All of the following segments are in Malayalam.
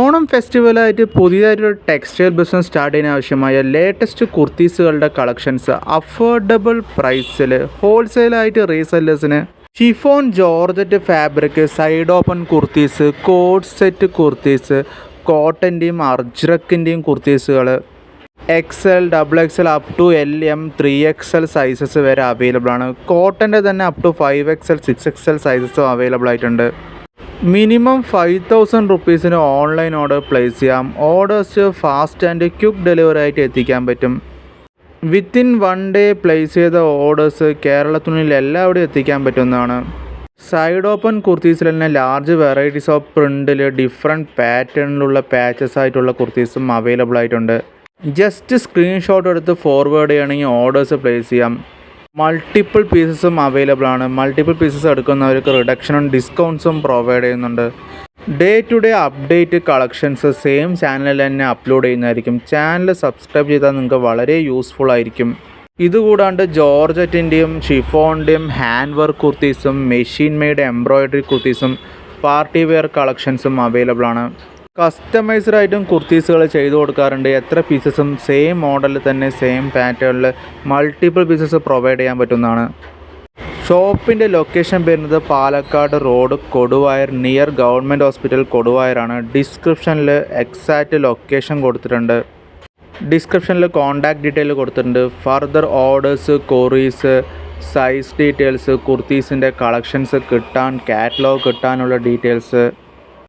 ഓണം ഫെസ്റ്റിവലായിട്ട് പുതിയതായിട്ടൊരു ടെക്സ്റ്റൈൽ ബിസിനസ് സ്റ്റാർട്ട് ചെയ്യാൻ ആവശ്യമായ ലേറ്റസ്റ്റ് കുർത്തീസുകളുടെ കളക്ഷൻസ് അഫോർഡബിൾ പ്രൈസിൽ ഹോൾസെയിലായിട്ട് റീസെല്ലേഴ്സിന് chiffon georgette fabric side open kurtis code set kurtis കോട്ടൻ്റെയും അർജ്രക്കിൻ്റെയും കുർത്തീസുകൾ XL, XXL up to LM, 3XL sizes വരെ അവൈലബിൾ ആണ്. കോട്ടൻ്റെ തന്നെ അപ് ടു 5XL, 6XL സൈസസും അവൈലബിൾ ആയിട്ടുണ്ട്. മിനിമം 5000 റുപ്പീസിന് ഓൺലൈൻ ഓർഡർ പ്ലേസ് ചെയ്യാം. Orders fast and quick delivery ആയിട്ട് എത്തിക്കാൻ പറ്റും. വിത്തിൻ 1 ഡേ പ്ലേസ് ചെയ്ത ഓർഡേഴ്സ് കേരളത്തിനുള്ളിൽ എല്ലാവിടെയും എത്തിക്കാൻ പറ്റുന്നതാണ്. സൈഡ് ഓപ്പൺ കുർത്തീസിൽ തന്നെ ലാർജ് വെറൈറ്റീസ് ഓഫ് പ്രിൻറ്റിൽ ഡിഫറെൻറ്റ് പാറ്റേണിലുള്ള പാച്ചസ് ആയിട്ടുള്ള കുർത്തീസും അവൈലബിൾ ആയിട്ടുണ്ട്. ജസ്റ്റ് സ്ക്രീൻഷോട്ട് എടുത്ത് ഫോർവേഡ് ചെയ്യണമെങ്കിൽ ഓർഡേഴ്സ് പ്ലേസ് ചെയ്യാം. മൾട്ടിപ്പിൾ പീസസും അവൈലബിൾ ആണ്. മൾട്ടിപ്പിൾ പീസസ് എടുക്കുന്നവർക്ക് റിഡക്ഷനും ഡിസ്കൗണ്ട്സും പ്രൊവൈഡ് ചെയ്യുന്നുണ്ട്. Day to day update collections same ചാനലിൽ തന്നെ അപ്ലോഡ് ചെയ്യുന്നതായിരിക്കും. ചാനൽ സബ്സ്ക്രൈബ് ചെയ്താൽ നിങ്ങൾക്ക് വളരെ യൂസ്ഫുൾ ആയിരിക്കും. ഇതുകൂടാണ്ട് ജോർജറ്റിൻ്റെയും ഷിഫോണിൻ്റെയും ഹാൻഡ് വർക്ക് കുർത്തീസും മെഷീൻ മെയ്ഡ് എംബ്രോയ്ഡറി കുർത്തീസും പാർട്ടി വെയർ കളക്ഷൻസും അവൈലബിൾ ആണ്. കസ്റ്റമൈസ്ഡ് ആയിട്ടും കുർത്തീസുകൾ ചെയ്തു കൊടുക്കാറുണ്ട്. എത്ര പീസസും സെയിം മോഡലിൽ തന്നെ സെയിം പാറ്റേണിൽ മൾട്ടിപ്പിൾ പീസസ് പ്രൊവൈഡ് ചെയ്യാൻ പറ്റുന്നതാണ്. ഷോപ്പിൻ്റെ ലൊക്കേഷൻ വരുന്നത് Palakkad road Koduvayur near government hospital കൊടുവായൂരാണ്. ഡിസ്ക്രിപ്ഷനിൽ എക്സാക്റ്റ് ലൊക്കേഷൻ കൊടുത്തിട്ടുണ്ട്. ഡിസ്ക്രിപ്ഷനിൽ കോൺടാക്റ്റ് ഡീറ്റെയിൽ കൊടുത്തിട്ടുണ്ട്. Further orders, queries, size details, കുർത്തീസിൻ്റെ കളക്ഷൻസ് കിട്ടാൻ, കാറ്റലോഗ് കിട്ടാനുള്ള details,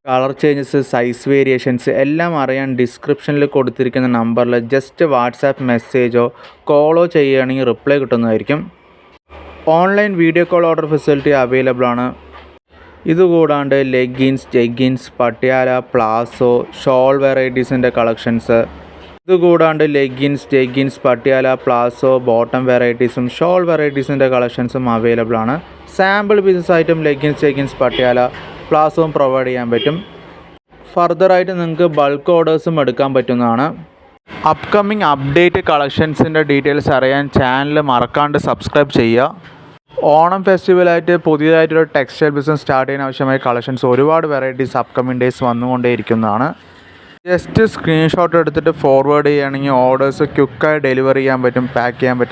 colour changes, size variations എല്ലാം അറിയാൻ ഡിസ്ക്രിപ്ഷനിൽ കൊടുത്തിരിക്കുന്ന നമ്പറിൽ ജസ്റ്റ് വാട്സാപ്പ് മെസ്സേജോ കോളോ ചെയ്യുകയാണെങ്കിൽ റിപ്ലൈ കിട്ടുന്നതായിരിക്കും. Online video call order facility available ആണ്. ഇതുകൂടാണ്ട് leggings, jeggings, Patiala, palazzo, shawl വെറൈറ്റീസിൻ്റെ കളക്ഷൻസ്. ഇതുകൂടാണ്ട് leggings, jeggings, Patiala, palazzo, bottom വെറൈറ്റീസും ഷോൾ വെറൈറ്റീസിൻ്റെ കളക്ഷൻസും അവൈലബിൾ ആണ്. സാമ്പിൾ പീസസ് ആയിട്ടും ലെഗിൻസ്, ജെഗിൻസ്, പട്ടിയാല, പ്ലാസോയും പ്രൊവൈഡ് ചെയ്യാൻ പറ്റും. ഫർദറായിട്ട് നിങ്ങൾക്ക് ബൾക്ക് ഓർഡേഴ്സും എടുക്കാൻ പറ്റുന്നതാണ്. അപ്കമിങ് അപ്ഡേറ്റ് കളക്ഷൻസിൻ്റെ ഡീറ്റെയിൽസ് അറിയാൻ ചാനൽ മറക്കാണ്ട് സബ്സ്ക്രൈബ് ചെയ്യുക. ഓണം ഫെസ്റ്റിവലായിട്ട് പുതിയതായിട്ടൊരു ടെക്സ്റ്റൈൽ ബിസിനസ് സ്റ്റാർട്ട് ചെയ്യാൻ ആവശ്യമായ കളക്ഷൻസ് ഒരുപാട് varieties upcoming days വന്നുകൊണ്ടേയിരിക്കുന്നതാണ്. Just screenshot എടുത്തിട്ട് ഫോർവേഡ് ചെയ്യുകയാണെങ്കിൽ ഓർഡേഴ്സ് ക്വിക്കായി ഡെലിവറി ചെയ്യാൻ പറ്റും, പാക്ക് ചെയ്യാൻ പറ്റും.